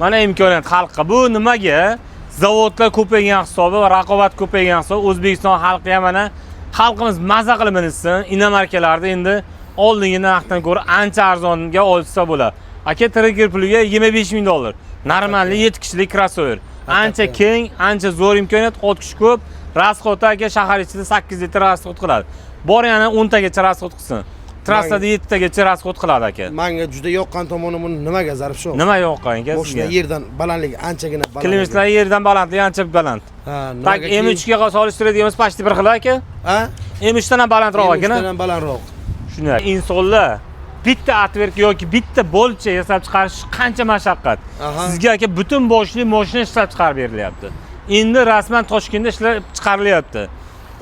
Mana imkoniyat xalqqa. Bu nimaga? Zavodlar ko'paygan hisobi va raqobat ko'paygan hisobi O'zbekiston xalqi ham mana xalqimiz maza qilib minsin. Inomarkalarda endi oldingi narxdan ko'ra ancha arzonga olsa bo'ladi. Aka trigger puliga $25,000. Normalniy 7 kishilik crossover. Ancha keng, ancha zo'r imkoniyat, 6 kishi ko'p. Rasxot aka shahar ichida 8 litr rasxot qiladi. Bor yana 10 tagacha rasxot qilsin. Trassada 7 tagacha rasxot qiladi aka. Menga juda yoqqan tomoni buni nimaga zarf shu? Nima yoqqan aka sizga? Mashina yerdan balandligi anchagina baland. Klimatlar yerdan balandligi ancha baland. Ha, tak M3 ga solishtiradiganimiz pashti bir xil aka. Ha? M3 dan ham balandroq aka. M3 dan ham balandroq. Shunday. Insonlar bitta atverk yoki bitta bolcha yasab chiqarish qancha mashaqqat. Sizga aka butun boshli mashina ishlab chiqarib berilyapti. Endi rasman Toshkentda ishlab chiqarilyapti.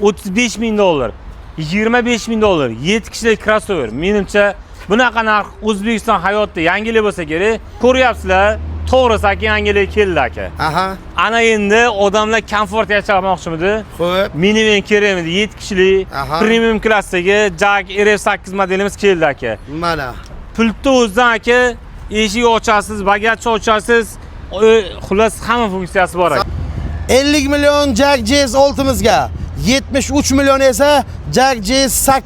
$35,000, $25,000, 7 kishilik crossover. Menimcha bunaqa narx O'zbekiston hayotda yangilik bo'lsa kerak. Ko'ryapsizlar, to'g'risi aka yangilik keldi aka. Ana endi odamlar komfort yashamoqchimidi? Xo'p. Minivan kerakmidi? 7 kishilik premium klassdagi Jag RF8 modelimiz keldi aka. Mana. Pultni o'zidan aka eshik ochasiz, bagajni ochasiz, xullas hamma funksiyasi bor aka. 50 million Jag GS6imizga, 73 million esa Jag GS8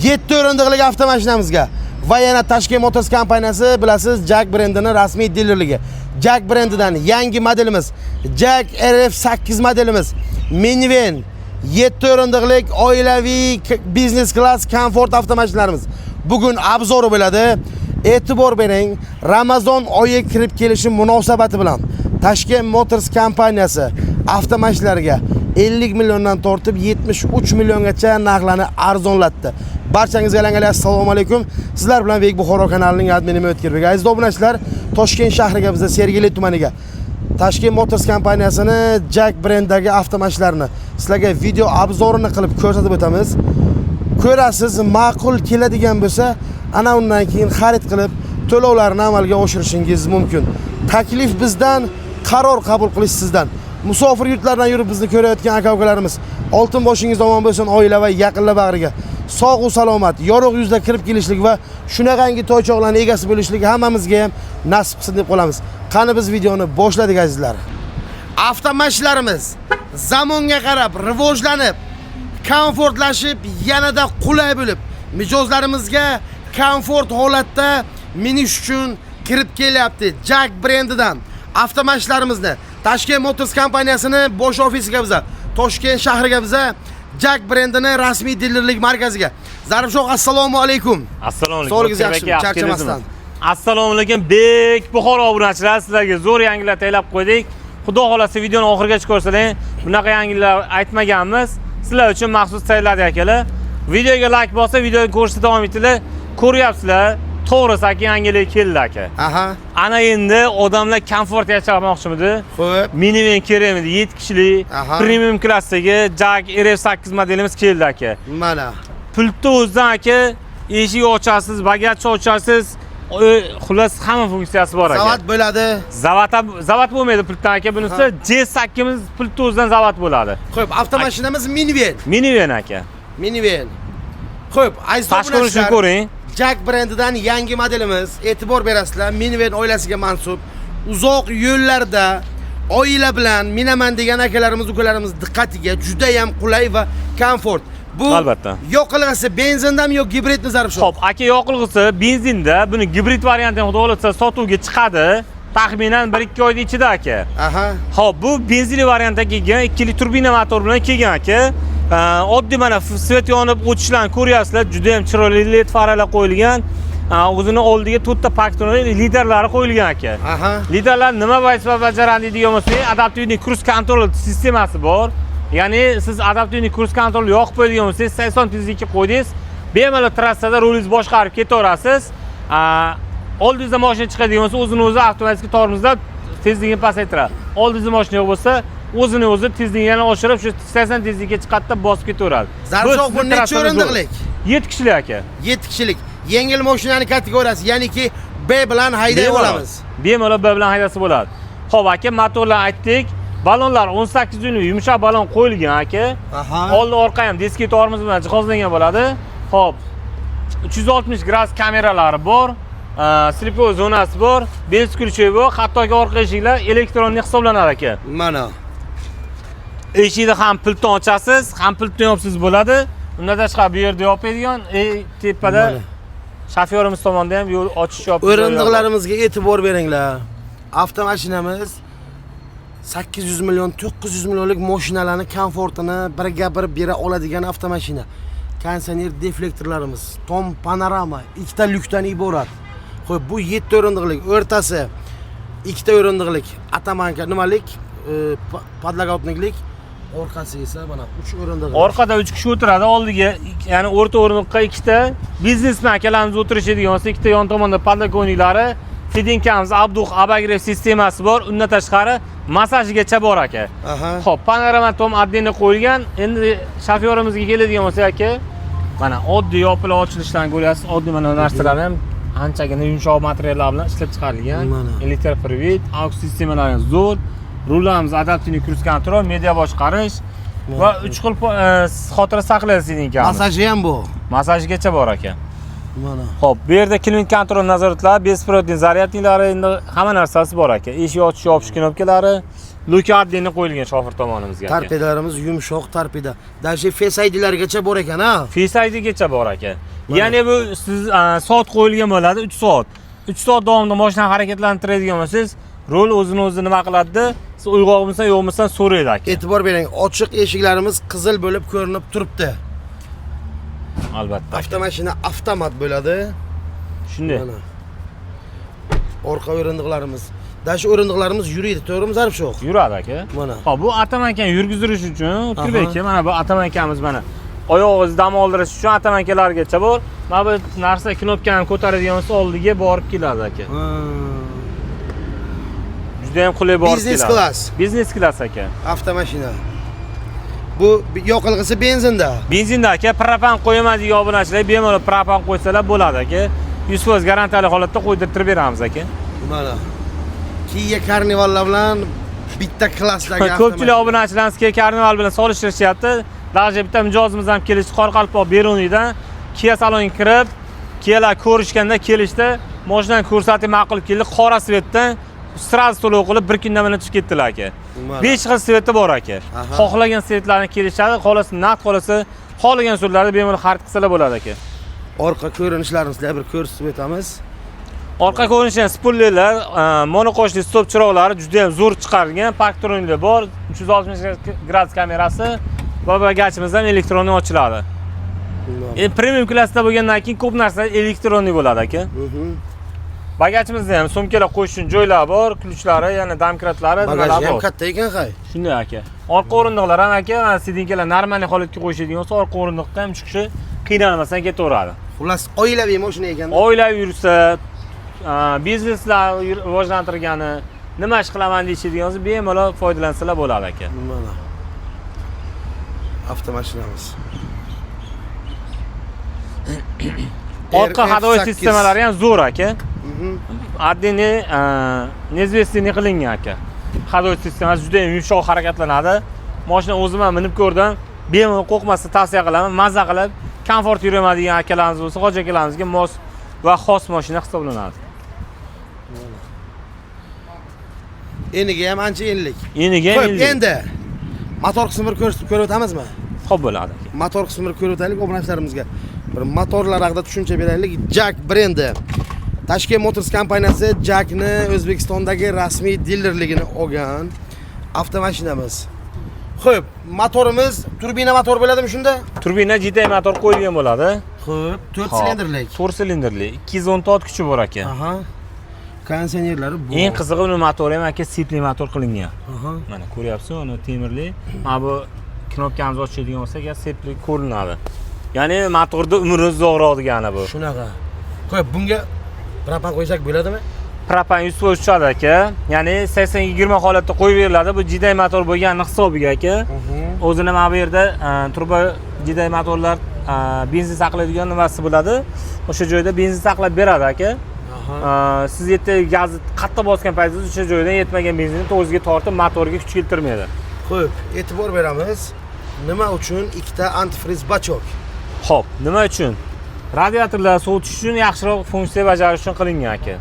7 o'rindiqli avtomashinamizga va yana Toshkent Motors kompaniyasi bilasiz Jag brendining rasmiy dilerligi. Jag brendidan yangi modelimiz Jag RF8 modelimiz minivan 7 o'rindiqli oilaviy biznes klass komfort avtomashinalarimiz bugun obzori bo'ladi. E'tibor bering, Ramazon oyi kirib kelishi munosabati bilan Toshkent Motors kompaniyasi avtomashinalarga 50 milliondan tortib 73 milliongacha narxlarni arzonlatdi. Barchangizga alangalar assalomu alaykum. Sizlar bilan Vek Buxoro kanalining admini O'tkirbek. Aziz obunachilar, Toshkent shahriga bizda Sergeli tumaniga Toshkent Motors kompaniyasini Jag brendidagi avtomashinalarni sizlarga video obzorini qilib ko'rsatib o'tamiz. Ko'rasiz, ma'qul keladigan bo'lsa, ana undan keyin xarid qilib to'lovlarni amalga oshirishingiz mumkin. Taklif bizdan, qaror qabul qilish sizdan. Musofir yurtlardan yurib bizni ko'rayotgan aka-ukalarimiz, oltin boshingiz omon bo'lsin, oila va yaqinlar bag'riga. Sog' va salomat, yorug' yuzda kirib kelishlik va shunaqangi to'ychoqlarning egasi bo'lishlik hammamizga ham nasib qilsin deb qolamiz. Qani biz videoni boshladik azizlar. Avtomashinalarimiz zamonga qarab rivojlanib, komfortlashib, yanada qulay bo'lib, mijozlarimizga komfort holatda minish uchun kirib kelyapti. Jag brendidan avtomashinlarimizni Toshkent Motors kompaniyasini bosh ofisiga biza, Toshkent shahriga biza, Jag brendining rasmiy dilerlik markaziga. Zarifshoq, assalomu alaykum. Assalomu alaykum. Sog'ligingiz yaxshimi? Charchamasdan. Assalomu alaykum. Bek Buxoro obunachilar, sizlarga zo'r yangiliklar tayyorlab qo'ydik. Xudo xolasa videoni oxirigacha ko'rsating. Bunaqa yangiliklar aytmaganmiz. Sizlar uchun maxsus tayyorladik akalar. Videoga like bosa, videoni ko'rishda davom etinglar. Ko'ryapsizlar, to'g'risi aka yangilik keldi aka. Ana endi odamlar komfort yashamoqchimidi? Xo'p. Minivan kerakmidi? 7 kishilik premium klassdagi Jag RF8 modelimiz keldi aka. Mana. Pultni o'zidan aka eshik ochasiz, bagajni ochasiz, xullas hamma funksiyasi bor aka. Zavat bo'ladi. Zavat bo'lmaydi pultdan aka, bunisi J8imiz pultni o'zidan zavat bo'ladi. Xo'p, avtomashinamiz minivan. Minivan aka. Minivan. Xo'p, aziz obunachilar, ko'ring. Jag brendidan yangi modelimiz, e'tibor berasizlar, minivan oilasiga mansub, uzoq yo'llarda oila bilan minaman degan akalarimiz, ukalarimiz diqqatiga juda ham qulay va komfort. Bu albatta. Yoqilg'isi benzindami yo gibridmi Zarifshoq? Xo'p, aka yoqilg'isi benzinda, buni gibrid variantini xudo xolasa sotuvga chiqadi. Taxminan 1-2 oyda ichida aka. Xo'p, bu benzinli variantda kelgan 2 litr turbina motor bilan kelgan aka. Oddiy mana svet yonib o'tishlarni ko'ryapsizlar, juda ham chiroyli LED faralar qo'yilgan. O'zini oldiga to'rtta paktorli liderlari qo'yilgan aka. Liderlar nima vazifa bajaradi degan bo'lsa, adaptivniy cruise control sistemasi bor. Ya'ni siz adaptivniy cruise control yoqib qo'yadigan bo'lsangiz, 80 tezlikka qo'ydingiz, bemalol trassada rolingizni boshqarib ketaverasiz. Oldingizda mashina chiqadigan bo'lsa, o'zini o'zi avtomatik tormozlab tezligini pasaytiradi. Oldingizda mashina yo'q bo'lsa, o'zini o'zi tezligini oshirib, shu 80 tezlikka chiqadida bosib ketaveradi. Zarifshoq, bu necha o'rindiqlik? 7 kishilik aka. 7 kishilik. Yengil mashinaning kategoriyasi, ya'niki B bilan hayday olamiz. Bemalol B bilan haydasa bo'ladi. Xo'p aka, motorlar aytdik. Balonlar 18 dunli yumshoq balon qo'yilgan aka. Oldi orqa ham diski tormoz bilan jihozlangan bo'ladi. Xo'p. 360 gradus kameralari bor. Slipoy zonasi bor, bez ключи bor, hattoki orqa eshiklar elektronli hisoblanadi aka. Mana. Eshikni ham pultdan ochasiz, ham pultdan yopsiz bo'ladi. Undan tashqari bu yerda yopadigan, tepada shofyorimiz tomonidan ham yo'l ochish yopish. O'rindiqlarimizga e'tibor beringlar. Avtomashinamiz 800 million, 900 millionlik mashinalarning komfortini biriga bir bera oladigan avtomashina. Konditsioner deflektorlarimiz, tom panorama, ikkita lyukdan iborat. Xo'p, bu 7 o'rindiqlik, o'rtasi 2 o'rindiqlik, atamanka nimalik, podlogotniklik, orqasi esa mana 3 o'rindiq. Orqada 3 kishi o'tiradi, oldiga, ya'ni o'rta o'rindiqqa 2 ta biznesmen akalarimiz o'tirishadigan bo'lsa, 2 ta yon tomonda podlogotniklari, Fidinkamiz Abduh Abagrev sistemasi bor. Undan tashqari masajgacha bor aka. Xo'p, panorama tom отдельно qo'yilgan. Endi shofyorimizga keladigan bo'lsa aka, mana oddiy yopilib ochilishlarni ko'ryapsiz. Oddiy mana narsalar ham anchagina yumshoq materiallar bilan ishlab chiqarilgan. Elektropривод, aux sistemalari zo'r. Rulamiz adaptivniy cruise control, media boshqarish va 3 xil xotira saqlash Fidinkamiz. Masaji ham bu. Masajgacha bor aka. Mana. Xo'p, bu yerda klimat kontrol nazoratlari, besprovодный zaryadniklari, endi hamma narsasi bor aka. Eshik ochish, yopish knopkalari, luka отдельно qo'yilgan shofer tomonimizga. Torpedalarimiz yumshoq torpeda. Даже Face ID'largacha bor ekan, ha? Face IDgacha bor aka. Ya'ni bu siz soat qo'yilgan bo'ladi, 3 soat. 3 soat davomida mashinani harakatlantiradigan bo'lsangiz, rol o'zini o'zi nima qiladi? Siz uyg'oqmisan, yo'qmisan so'raydi aka. E'tibor bering, ochiq eshiklarimiz qizil bo'lib ko'rinib turibdi. Albatta. Avtomashina avtomat bo'ladi. Shunday. Orqa o'rindiqlarimiz. Dash o'rindiqlarimiz yuriydi, to'g'rimi Zarifshoh? Yuradi aka. Mana. Hop, bu atamankan yurgizirish uchun, O'tkirbek aka, mana bu atamankamiz mana. Oyog'ingizni dam oldirish uchun atamankalargacha bor. Mana bu narsa knopkani ko'taradigan bo'lsa, oldiga borib keladi aka. Juda ham qulay borib keladi. Business class. Business class aka. Avtomashina. Bu yoqilg'isi benzinda. Benzinda aka, propan qo'ymaydigan obunachilar bemalol propan qo'ysalar bo'ladi aka. 100% garantiyali holatda qo'ydirib beramiz aka. Mana. Kia Carnivallar bilan bitta klassdagi avtomobil. Ko'pchilik obunachilarimiz Kia Carnival bilan solishtirishyapti. Даже bitta mijozimiz ham kelishdi Qoraqalpoq Beruniydan. Kia saloniga kirib, Kialar ko'rishganda kelishdi, mashinani ko'rsatib ma'qul keldi, qora svetdan sraz to'lov qilib bir kundan bilan tushib ketdilar aka. 5 xil sveti bor aka. Xohlagan svetlarni kelishadi, xolasi naqd xolasi, xohlagan so'llarni bemalol xarid qilsalar bo'ladi aka. Orqa ko'rinishlarimizni bir ko'rsatib o'tamiz. Orqa ko'rinishdan spoilerlar, monoqoshli stop chiroqlari juda ham zo'r chiqarilgan, parktronli bor, 360 gradus kamerasi va bagajimiz ham elektronli ochiladi. Premium klassda bo'lgandan keyin ko'p narsa elektronli bo'ladi aka. Bagajimizda ham sumkalar qo'yish uchun joylar bor, ключlari, yana domkratlari, nimalar bor. Bagaj ham katta ekan, hay. Shunday aka. Orqa o'rindiqlar ham aka, sidinkalar normalniy holatga qo'yishadigan bo'lsa, orqa o'rindiqda ham 3 kishi qiynalmasdan ketaveradi. Xullas, oilaviy mashina ekan. Oilaviy yursa, bizneslar rivojlantirgani, nima ish qilaman deyishadigan bo'lsa, bemalol foydalansalar bo'ladi aka. Mana. Avtomashinamiz. Orqa hadovoy sistemalari ham zo'r aka. Отдельно неизвестный qilingan aka. Hadovoy sistemasi juda ham yumshoq harakatlanadi. Mashina o'zim ham minib ko'rdim. Bemalol qo'rqmasdan tavsiya qilaman. Mazza qilib, komfort yuramaydigan akalarimiz bo'lsa, hoji akalarimizga mos va xos mashina hisoblanadi. Eniga ham ancha enlik. Eniga ham enlik. Endi motor qismini ko'rib o'tamizmi? Xo'p bo'ladi. Motor qismini ko'rib o'taylik obunachilarimizga. Bir motorlar haqida tushuncha beraylik. Jack brendi. Tashkent Motors kompaniyasi Jackni O'zbekistondagi rasmiy dilerligini olgan avtomashinamiz. Xo'p, motorimiz turbina motor bo'ladimi shunda? Turbina GT motor qo'yilgan bo'ladi. Xo'p, 4 silindrlik. 4 silindrli, 210 ot kuchi bor aka. Aha. Konditsionerlari bor. Eng qizig'i uni motori ham aka sipli motor qilingan. Mana ko'ryapsiz, uni temirli. Mana bu knopkamizni ochadigan bo'lsak, sipli ko'rinadi. Ya'ni motorda umri uzoqroq degani bu. Shunaqa. Xo'p, bunga propan qo'ysak bo'ladimi? Propan 100% tushadi aka. Ya'ni 80-20 holatda qo'yib beriladi. Bu jiday motor bo'lgani hisobiga aka. O'zini mana bu yerda turbo jiday motorlar benzin saqlaydigan nimasi bo'ladi. O'sha joyda benzin saqlab beradi aka. Siz yerda gazni qattiq bosgan paytingizda o'sha joydan yetmagan benzinni o'ziga tortib motorga kuch keltirmaydi. Xo'p, e'tibor beramiz. Nima uchun ikkita antifriz bachok? Xo'p, nima uchun? Radiatorlar sovutish uchun yaxshiroq funksiya bajarish uchun qilingan aka.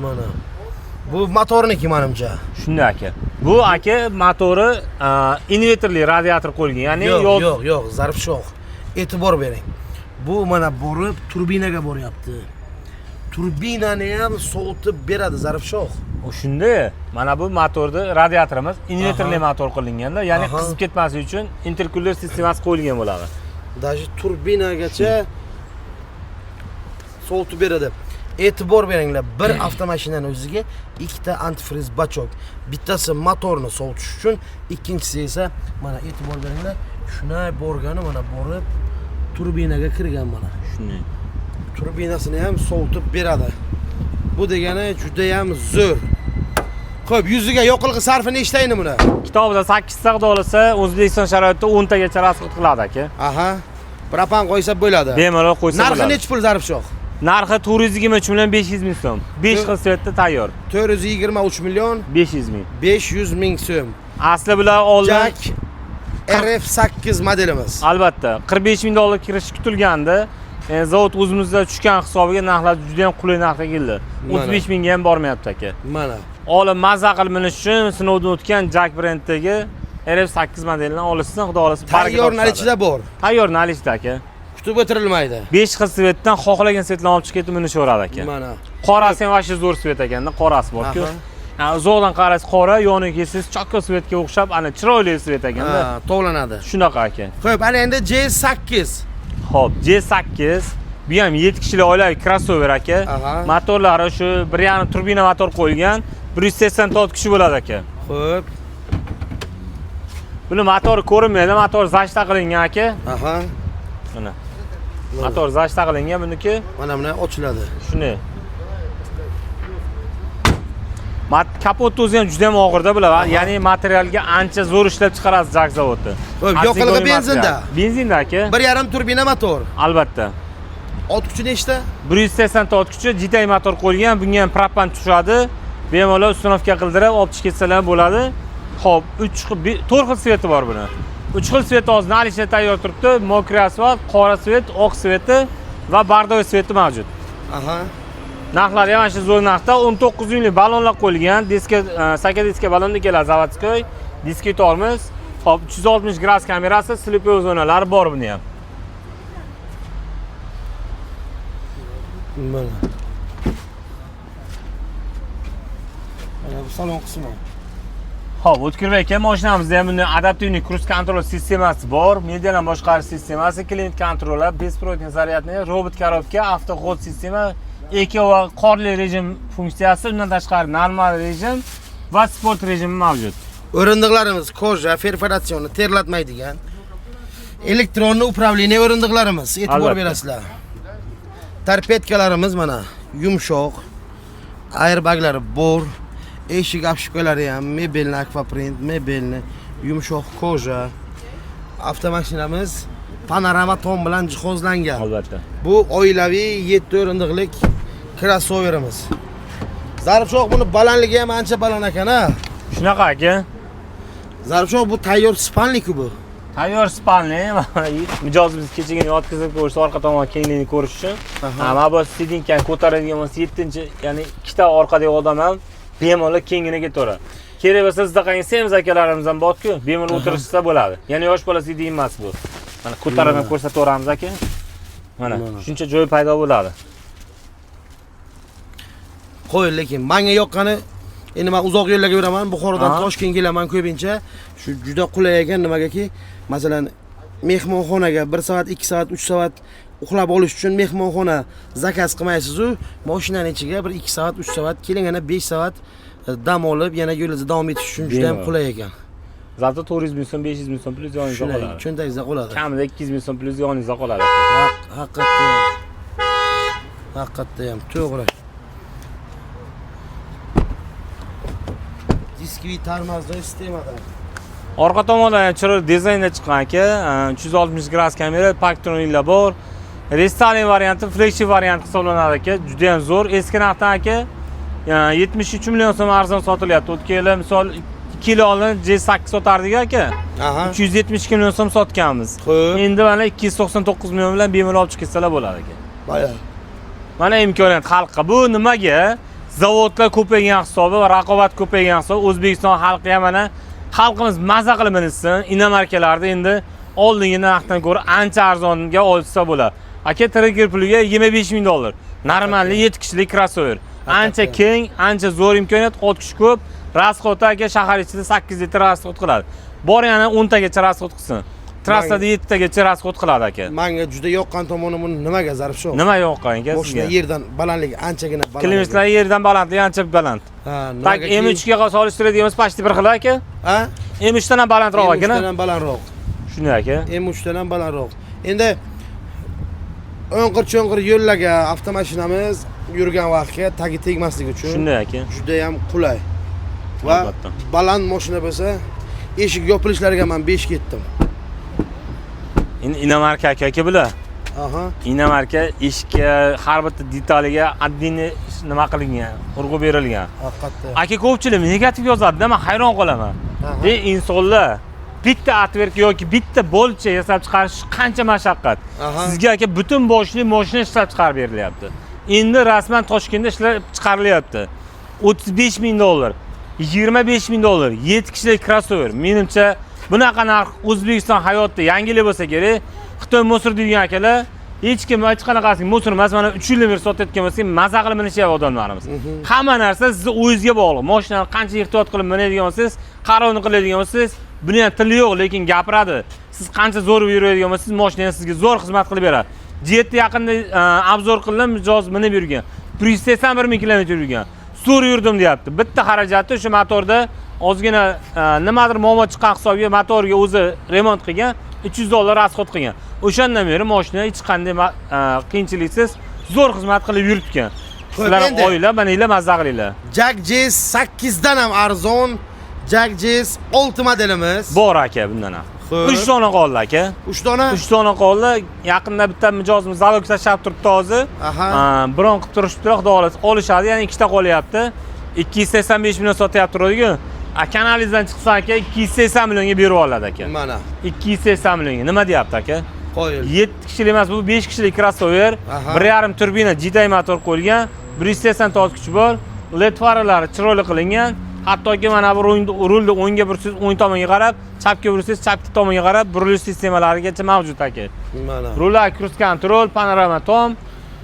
Mana. Bu motorniki menimcha. Shunday aka. Bu aka motori invertorli radiator qo'yilgan, ya'ni yo'q, zarf sho'x. E'tibor bering. Bu mana borib turbinaga boryapti. Turbinani ham sovutib beradi zarf sho'x. Shunday. Mana bu motorda radiatorimiz invertorli motor qilinganda, ya'ni qizib ketmasligi uchun interkuler sistemasi qo'yilgan bo'ladi. Даже turbinagacha sovutib beradi. E'tibor beringlar, bir avtomashinani o'ziga ikkita antifriz bachok. Bittasi motorni sovutish uchun, ikkinchisi esa mana e'tibor beringlar, shunday borgani mana borib turbinaga kirgan mana. Shunday. Turbinasini ham sovutib beradi. Bu degani juda ham zo'r. Xo'p, yuziga yoqilg'i sarfi nechta endi buni? Kitobida 8 ta olsa, O'zbekiston sharoitida 10 tagacha rasxod qiladi aka. Aha. Propan qo'ysa bo'ladi. Bemalol qo'ysa bo'ladi. Narxi necha pul zarf sho'x? Narxi 423 million 500 ming so'm. 5 xil svetda tayyor. 423 million 500 ming. 500 ming so'm. Asli bilan oldin Jack RF8 modelimiz. Albatta, 45 ming dollar kirish kutilgandi. Zavod o'zimizda tushgan hisobiga narxlar juda ham qulay narxga keldi. 35 mingga ham bormayapti aka. Mana. Olib mazza qilib minish uchun sinovdan o'tgan Jack brendidagi RF8 modelidan olishsin, xudo xolasa tayyor nalichida bor. Tayyor nalichda aka. Kutib o'tirilmaydi. 5 xil svetdan xohlagan svetlarni olib chiqib ketib minishaveradi aka. Mana. Qorasi ham vashli zo'r svet ekanda, qorasi bor-ku. Uzoqdan qarasiz qora, yoniga kelsangiz chokka svetga o'xshab, ana chiroyli svet ekanda. Tovlanadi. Shunaqa aka. Xo'p, ana endi J8. Xo'p, J8 bu ham 7 kishilik oilaviy crossover aka. Motorlari shu 1.5 turbina motor qo'yilgan, 184 kishi bo'ladi aka. Xo'p. Buni motori ko'rinmaydi, motor zashta qilingan aka. Aha. Mana. Motor zashta qilingan buniki. Mana buni ochiladi. Shuni. Kapot o'zi ham juda ham og'irda bular, ya'ni materialga ancha zo'r ishlab chiqarasiz Jack zavodi. Xo'p, yoqilg'i benzinda. Benzinda aka. 1.5 turbina motor. Albatta. Ot kuchi nechta? 180 ot kuchi, GTI motor qo'yilgan, bunga ham propan tushadi. Bemalol uстановка qildirib olib chiqib ketsalar bo'ladi. Xo'p, 4 xil sveti bor buni. 3 xil svet hozir nalishda tayyor turibdi. Mokriy asfalt, qora svet, oq sveti va bordoy sveti mavjud. Aha. Narxlari ham shu zo'r narxda 19 yungli ballonlar qo'yilgan. Diska, saka diska ballonda keladi zavodskoy. Diska tormoz. Xo'p, 360 gradus kamerasi, slepiy zonalari bor buni ham. Mana. Mana bu salon qismi. Xo'p, O'tkir aka, mashinamizda ham bunday adaptivniy kruz kontrol sistemasi bor, mediadan boshqarish sistemasi, klient kontroller, besprovodniy zaryadniy, robot korobka, avtoxod sistema, eko va qorli rejim funksiyasi, undan tashqari normal rejim va sport rejimi mavjud. O'rindiqlarimiz koja, perforatsionni terlatmaydigan. Elektronli upravleniya o'rindiqlarimiz, e'tibor berasizlar. Torpedkalarimiz mana yumshoq, airbaglari bor, eshik obshipkalari ham mebelni akvaprint, mebelni yumshoq koja. Avtomashinamiz panorama tom bilan jihozlangan. Albatta. Bu oilaviy 7 o'rindiqlik crossoverimiz. Zarfshoq buni balandligi ham ancha baland ekan-a. Shunaqa aka. Zarfshoq bu tayyor spanlik bu. Tayyor spalni, mijozimiz kechagina yotkizib ko'rish, orqa tomon kengligini ko'rish uchun. Mana bu sidinkan ko'taradigan bo'lsa 7-chi, ya'ni ikkita orqadagi odam ham bemalol kengina ketaveradi. Kerak bo'lsa sizda qanday semiz akalarimiz ham bor-ku, bemalol o'tirishsa bo'ladi. Ya'ni yosh bola sidin emas bu. Mana ko'tarib ham ko'rsataveramiz aka. Mana shuncha joy paydo bo'ladi. Qo'y, lekin menga yoqqani, endi men uzoq yo'llarga yuraman, Buxorodan Toshkentga kelaman ko'pincha. Shu juda qulay ekan, nimagaki, masalan, mehmonxonaga 1 soat, 2 soat, 3 soat uxlab olish uchun mehmonxona zakaz qilmaysiz-ku, mashinaning ichiga 1 2 soat, 3 soat, keling yana 5 soat dam olib, yana yo'lingizni davom etish uchun juda ham qulay ekan. Zato 400 ming so'm, 500 ming so'm plyus yoningizda qoladi. Cho'ntagingizda qoladi. Kamida 200 ming so'm plyus yoningizda qoladi. Haqiqatda ham to'g'ri. Diskiviy tormozli sistemada. Orqa tomondan chiroyli dizaynda chiqqan aka, 360 gradus kamera, parktroniklar bor. Restyling varianti, flagship variant hisoblanadi aka, juda ham zo'r. Eski narxdan aka 73 million so'm arzon sotilyapti. O'tgan yil misol 2 yil oldin J8 sotardik aka. 372 million so'm sotganmiz. Endi mana 299 million bilan bemalol olib chiqsalar bo'ladi aka. Baya. Mana imkoniyat xalqqa. Bu nimaga? Zavodlar ko'paygan hisobi va raqobat ko'paygan hisobi O'zbekiston xalqiga mana xalqimiz maza qilib minsin. Inomarkalarda endi oldingi narxdan ko'ra ancha arzonga olsa bo'ladi. Aka trigger puliga 25 ming dollar. Normalniy 7 kishilik crossover. Ancha keng, ancha zo'r imkoniyat, 6 kishi ko'p. Rasxod aka shahar ichida 8 litr rasxod qiladi. Bor yana 10 tagacha rasxod qilsin. Trassada 7 tagacha rasxod qiladi aka. Menga juda yoqqan tomoni buni nimaga zarf shu? Nima yoqqan aka sizga? Boshida yerdan balandligi anchagina baland. Klimatlar yerdan balandligi ancha baland. Ha, Tak M3 ga solishtiradiganimiz pashti bir xil aka. Ha? M3 dan ham balandroq aka. M3 dan ham balandroq. Shunday aka. M3 dan ham balandroq. Endi o'nqir-cho'nqir yo'llarga avtomashinamiz yurgan vaqtga tagi tegmasligi uchun Shunday aka. juda ham qulay. Va Albatta. baland mashina bo'lsa, eshik yopilishlariga men 5 ketdim. Inomarka aka bular. Aha. Inomarka eshikka har bitta detaliga addini nima qilingan, urg'u berilgan. Haqiqatda. Aka ko'pchilik negativ yozadi-da, men hayron qolaman. Insonlar bitta atverk yoki bitta bolcha yasab chiqarish qancha mashaqqat. Sizga aka butun boshli mashina ishlab chiqarib berilyapti. Endi rasman Toshkentda ishlab chiqarilyapti. 35 ming dollar, 25 ming dollar, 7 kishilik crossover. Menimcha bunaqa narx O'zbekiston hayotda yangilik bo'lsa kerak. Xitoy musor degan akalar hech kim hech qanaqasi musor emas, mana 3 yildan beri sotayotgan bo'lsa, maza qilib minishyapti odamlarimiz. Hamma narsa sizni o'zingizga bog'liq. Mashinani qancha ehtiyot qilib minadigan bo'lsangiz, qarovni qiladigan bo'lsangiz, buni ham tili yo'q, lekin gapiradi. Siz qancha zo'r yuradigan bo'lsangiz, mashina sizga zo'r xizmat qilib beradi. Jetda yaqinda obzor qildim, mijoz minib yurgan. 181 ming kilometr yurgan. Zo'r yurdim deyapti. Bitta xarajati o'sha motorda ozgina nimadir muammo chiqqan hisobiga motorga o'zi remont qilgan, 300 dollar rasxod qilgan. O'shandan beri mashina hech qanday qiyinchiliksiz zo'r xizmat qilib yuribgan. Sizlar oila, maninglar mazza qilinglar. Jag Jazz 8 dan ham arzon, Jag Jazz 6 modelimiz bor aka bundan ham. 3 dona qoldi aka. 3 dona? 3 dona qoldi. Yaqinda bitta mijozimiz zalog tashab turibdi hozir. Biron qilib turishibdi, xudo xolasa olishadi, ya'ni ikkita qolyapti. 285 million sotyapti turadiku. Kanalizdan chiqsa aka 280 millionga berib oladi aka. Mana 280 millionga. Nima deyapti aka? Qo'yil. 7 kishilik emas, bu 5 kishilik crossover. 1.5 turbina GTI motor qo'yilgan, 180 toz kuchi bor. LED faralari chiroyli qilingan. Hattoki mana bu rulni o'ngga bursiz, o'ng tomonga qarab, chapga bursiz, chapki tomonga qarab, burilish sistemalarigacha mavjud aka. Mana. Rullar cruise control, panorama tom,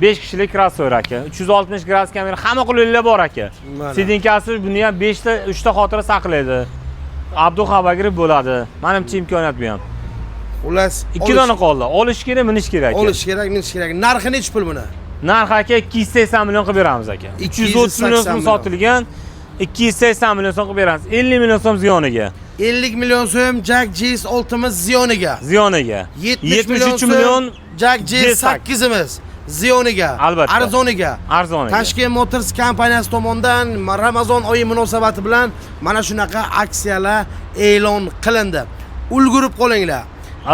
5 kishilik crossover aka. 360 gradus kamera, hamma qulayliklar bor aka. Sedinkasi buni ham 5 ta, 3 ta xotira saqlaydi. Abduxabagir bo'ladi. Menimcha imkoniyat bu ham. Xullas 2 dona qoldi. Olish kerak, minish kerak aka. Olish kerak, minish kerak. Narxi necha pul buni? Narx aka 280 million qilib beramiz aka. 330 million so'm sotilgan. 280 million so'm qilib beramiz. 50 million so'm ziyoniga. 50 million so'm Jag Jazz 6imiz ziyoniga. Ziyoniga. 73 million Jag Jazz 8imiz ziyoniga. Albatta. Arzoniga. Arzoniga. Toshkent Motors kompaniyasi tomonidan Ramazon oyi munosabati bilan mana shunaqa aksiyalar e'lon qilindi. Ulgurib qolinglar.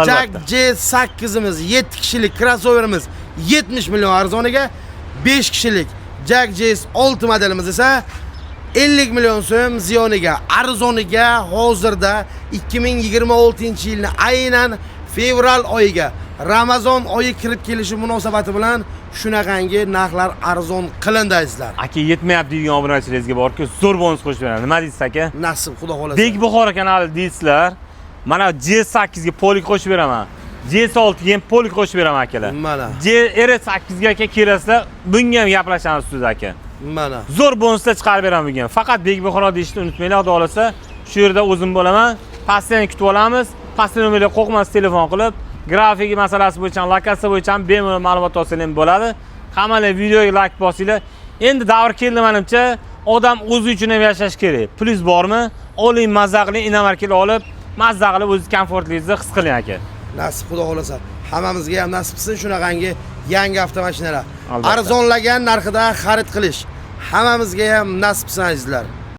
Jag Jazz 8imiz 7 kishilik crossoverimiz 70 million arzoniga, 5 kishilik Jag Jazz 6 modelimiz esa 50 million so'm ziyoniga, arzoniga hozirda 2026-yilning aynan fevral oyiga Ramazon oyi kirib kelishi munosabati bilan shunaqangi narxlar arzon qilindi azizlar. Aka yetmayapti degan obunachilaringizga borki, zo'r bonus qo'shib beramiz. Nima deysiz aka? Nasib, xudo xolasa. Bek Buxoro kanali deysizlar. Mana J8 ga polik qo'shib beraman. J6 ga ham polik qo'shib beraman akalar. Mana. R8 ga aka kelasizlar, bunga ham gaplashamiz sizlar aka. Mana. Zo'r bonuslar chiqarib beraman bugun. Faqat Bek Buxoro deyishni unutmanglar, xudo xolasa. Shu yerda o'zim bo'laman. Pastdan kutib olamiz. Pastdan nomerga qo'rqmas telefon qilib, grafik masalasi bo'yicha, lokatsiya bo'yicha bemalol ma'lumot olsangiz bo'ladi. Hammalar videoga like bosinglar. Endi davr keldi menimcha, odam o'zi uchun ham yashash kerak. Plyus bormi? Oling, mazza qiling, inomarkalar olib, mazza qilib o'zingiz komfortligingizni his qiling aka. Nasib, xudo xolasa. Hammamizga ham nasib qilsin shunaqangi yangi avtomashinalar. Arzonlagan narxida xarid qilish. Hammamizga ham nasib qilsin azizlar.